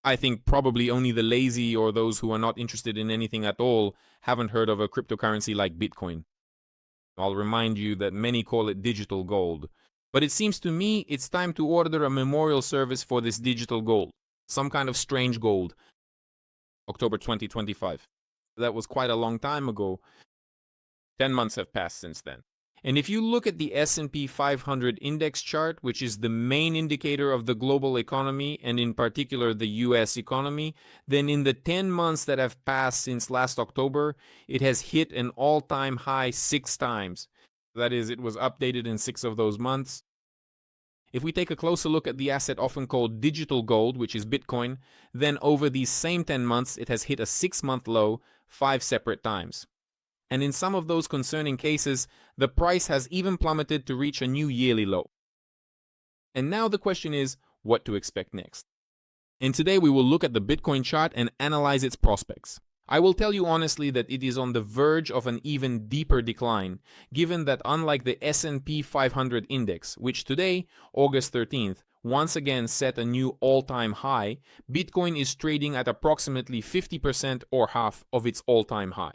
I think probably only the lazy or those who are not interested in anything at all haven't heard of a cryptocurrency like Bitcoin. I'll remind you that many call it digital gold. But it seems to me it's time to order a memorial service for this digital gold. Some kind of strange gold. October 2025. That was quite a long time ago. 10 months have passed since then. And if you look at the S&P 500 index chart, which is the main indicator of the global economy, and in particular the US economy, then in the 10 months that have passed since last October, it has hit an all-time high 6 times. That is, it was updated in 6 of those months. If we take a closer look at the asset often called digital gold, which is Bitcoin, then over these same 10 months, it has hit a 6-month low 5 separate times. And in some of those concerning cases, the price has even plummeted to reach a new yearly low. And now the question is, what to expect next? And today we will look at the Bitcoin chart and analyze its prospects. I will tell you honestly that it is on the verge of an even deeper decline, given that unlike the S&P 500 index, which today, August 13th, once again set a new all-time high, Bitcoin is trading at approximately 50% or half of its all-time high.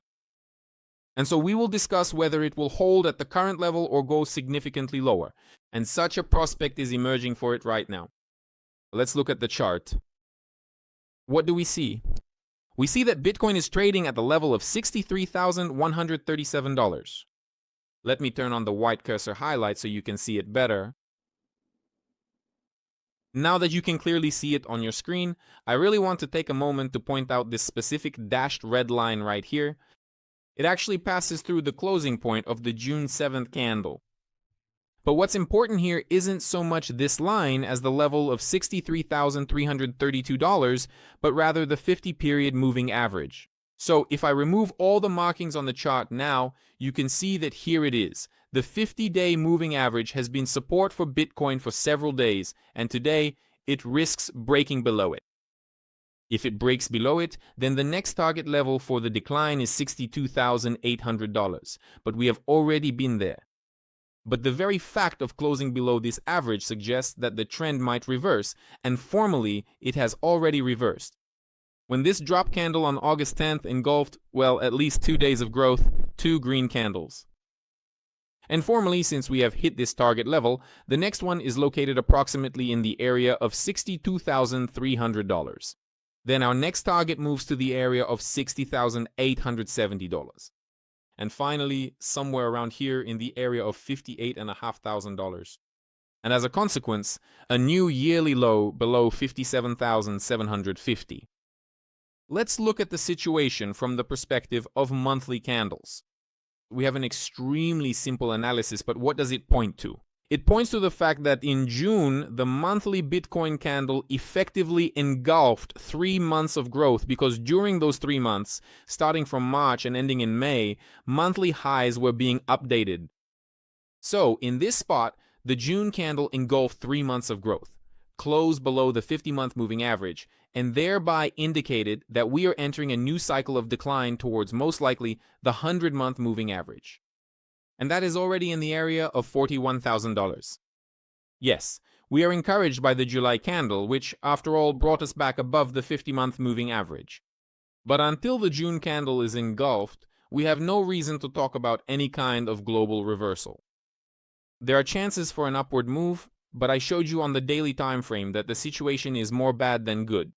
And so we will discuss whether it will hold at the current level or go significantly lower. And such a prospect is emerging for it right now. Let's look at the chart. What do we see? We see that Bitcoin is trading at the level of $63,137. Let me turn on the white cursor highlight so you can see it better. Now that you can clearly see it on your screen, I really want to take a moment to point out this specific dashed red line right here. It actually passes through the closing point of the June 7th candle. But what's important here isn't so much this line as the level of $63,332, but rather the 50-period moving average. So if I remove all the markings on the chart now, you can see that here it is. The 50-day moving average has been support for Bitcoin for several days, and today it risks breaking below it. If it breaks below it, then the next target level for the decline is $62,800, but we have already been there. But the very fact of closing below this average suggests that the trend might reverse, and formally, it has already reversed. When this drop candle on August 10th engulfed, well, at least 2 days of growth, 2 green candles. And formally, since we have hit this target level, the next one is located approximately in the area of $62,300. Then our next target moves to the area of $60,870. And finally, somewhere around here in the area of $58,500. And as a consequence, a new yearly low below $57,750. Let's look at the situation from the perspective of monthly candles. We have an extremely simple analysis, but what does it point to? It points to the fact that in June, the monthly Bitcoin candle effectively engulfed 3 months of growth because during those 3 months, starting from March and ending in May, monthly highs were being updated. So in this spot, the June candle engulfed 3 months of growth, closed below the 50-month moving average, and thereby indicated that we are entering a new cycle of decline towards most likely the 100-month moving average. And that is already in the area of $41,000. Yes, we are encouraged by the July candle, which, after all, brought us back above the 50-month moving average. But until the June candle is engulfed, we have no reason to talk about any kind of global reversal. There are chances for an upward move, but I showed you on the daily time frame that the situation is more bad than good.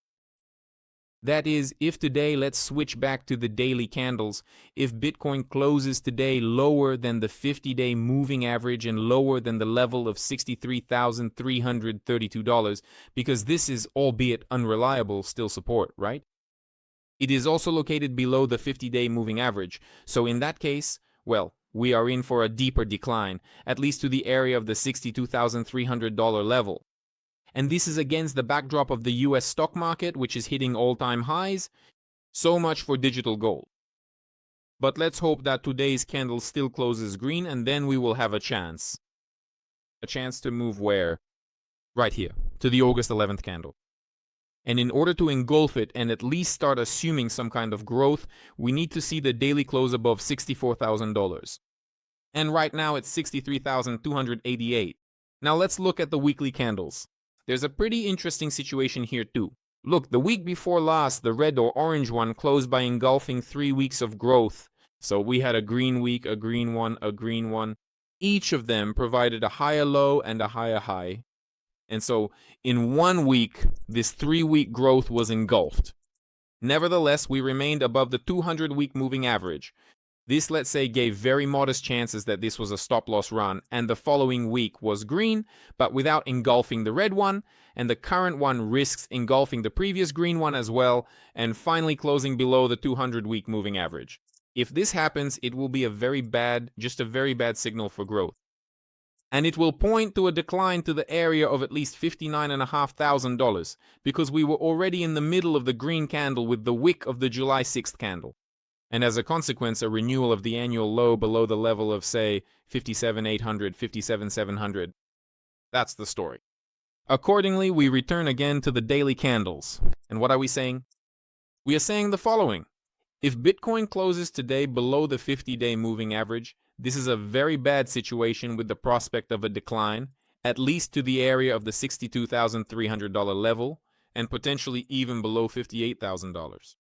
That is, if today, let's switch back to the daily candles, if Bitcoin closes today lower than the 50-day moving average and lower than the level of $63,332, because this is, albeit unreliable, still support, right? It is also located below the 50-day moving average, so in that case, well, we are in for a deeper decline, at least to the area of the $62,300 level. And this is against the backdrop of the US stock market, which is hitting all-time highs. So much for digital gold. But let's hope that today's candle still closes green, and then we will have a chance. A chance to move where? Right here, to the August 11th candle. And in order to engulf it and at least start assuming some kind of growth, we need to see the daily close above $64,000. And right now it's $63,288. Now let's look at the weekly candles. There's a pretty interesting situation here too. Look, the week before last, the red or orange one closed by engulfing 3 weeks of growth. So we had a green week, a green one, a green one. Each of them provided a higher low and a higher high. And so in 1 week, this 3-week growth was engulfed. Nevertheless, we remained above the 200-week moving average. This, let's say, gave very modest chances that this was a stop-loss run, and the following week was green, but without engulfing the red one, and the current one risks engulfing the previous green one as well, and finally closing below the 200-week moving average. If this happens, it will be a very bad signal for growth. And it will point to a decline to the area of at least $59,500, because we were already in the middle of the green candle with the wick of the July 6th candle. And as a consequence, a renewal of the annual low below the level of, say, 57,800, 57,700. That's the story. Accordingly, we return again to the daily candles. And what are we saying? We are saying the following. If Bitcoin closes today below the 50-day moving average, this is a very bad situation with the prospect of a decline, at least to the area of the $62,300 level, and potentially even below $58,000.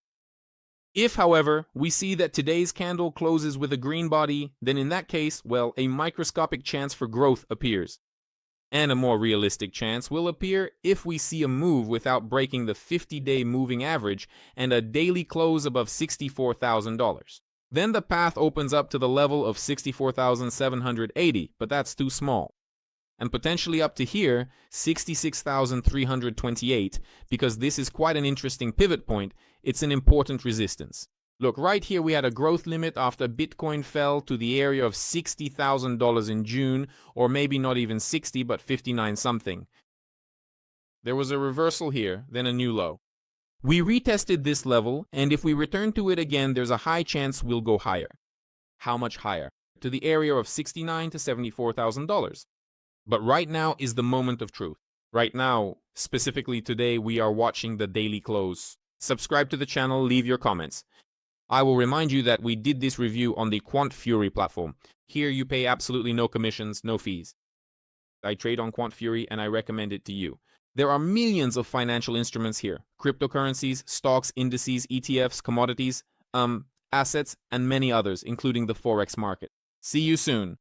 If, however, we see that today's candle closes with a green body, then in that case, well, a microscopic chance for growth appears. And a more realistic chance will appear if we see a move without breaking the 50-day moving average and a daily close above $64,000. Then the path opens up to the level of $64,780, but that's too small. And potentially up to here, $66,328, because this is quite an interesting pivot point. It's an important resistance. Look, right here we had a growth limit after Bitcoin fell to the area of $60,000 in June, or maybe not even 60, but 59 something. There was a reversal here, then a new low. We retested this level, and if we return to it again, there's a high chance we'll go higher. How much higher? To the area of $69,000 to $74,000. But right now is the moment of truth. Right now, specifically today, we are watching the daily close. Subscribe to the channel, leave your comments. I will remind you that we did this review on the Quant Fury platform. Here you pay absolutely no commissions, no fees. I trade on Quant Fury and I recommend it to you. There are millions of financial instruments here. Cryptocurrencies, stocks, indices, ETFs, commodities, assets, and many others, including the Forex market. See you soon.